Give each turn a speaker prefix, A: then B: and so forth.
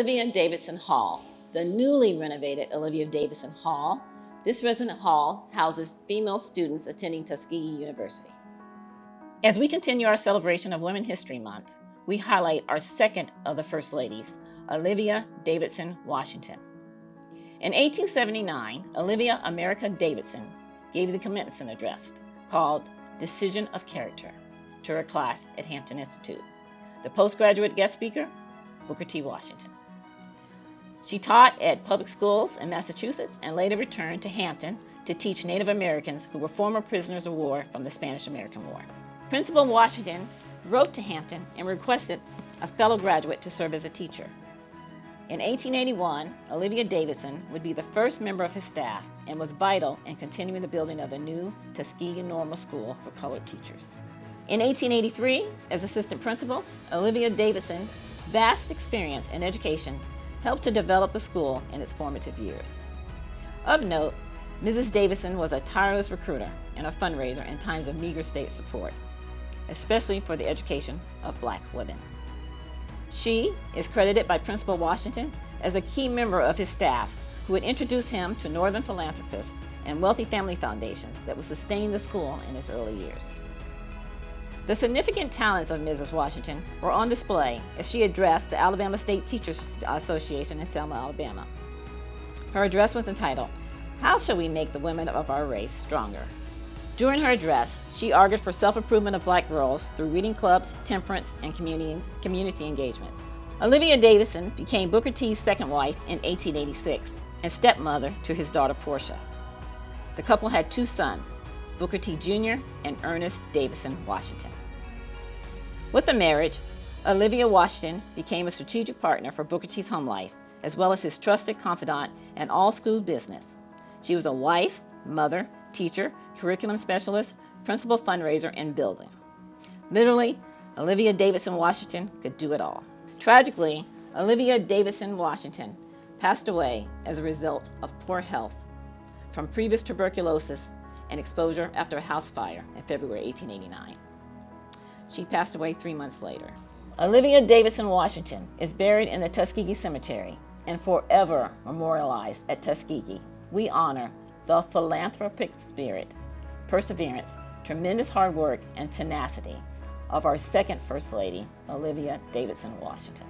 A: Olivia Davidson Hall, the newly renovated Olivia Davidson Hall. This resident hall houses female students attending Tuskegee University. As we continue our celebration of Women's History Month, we highlight our second of the First Ladies, Olivia Davidson Washington. In 1879, Olivia America Davidson gave the commencement address called Decision of Character to her class at Hampton Institute. The postgraduate guest speaker, Booker T. Washington. She taught at public schools in Massachusetts and later returned to Hampton to teach Native Americans who were former prisoners of war from the Spanish-American War. Principal Washington wrote to Hampton and requested a fellow graduate to serve as a teacher. In 1881, Olivia Davidson would be the first member of his staff and was vital in continuing the building of the new Tuskegee Normal School for colored teachers. In 1883, as assistant principal, Olivia Davidson's vast experience in education helped to develop the school in its formative years. Of note, Mrs. Davidson was a tireless recruiter and a fundraiser in times of meager state support, especially for the education of Black women. She is credited by Principal Washington as a key member of his staff who had introduced him to Northern philanthropists and wealthy family foundations that would sustain the school in its early years. The significant talents of Mrs. Washington were on display as she addressed the Alabama State Teachers Association in Selma, Alabama. Her address was entitled, "How Shall We Make the Women of Our Race Stronger?" During her address, she argued for self-improvement of Black girls through reading clubs, temperance, and community engagements. Olivia Davidson became Booker T's second wife in 1886 and stepmother to his daughter Portia. The couple had two sons, Booker T. Jr. and Ernest Davidson Washington. With the marriage, Olivia Washington became a strategic partner for Booker T's home life, as well as his trusted confidant in all school business. She was a wife, mother, teacher, curriculum specialist, principal fundraiser, and building. Literally, Olivia Davidson Washington could do it all. Tragically, Olivia Davidson Washington passed away as a result of poor health from previous tuberculosis and exposure after a house fire in February 1889. She passed away 3 months later. Olivia Davidson Washington is buried in the Tuskegee Cemetery and forever memorialized at Tuskegee. We honor the philanthropic spirit, perseverance, tremendous hard work, and tenacity of our second First Lady, Olivia Davidson Washington.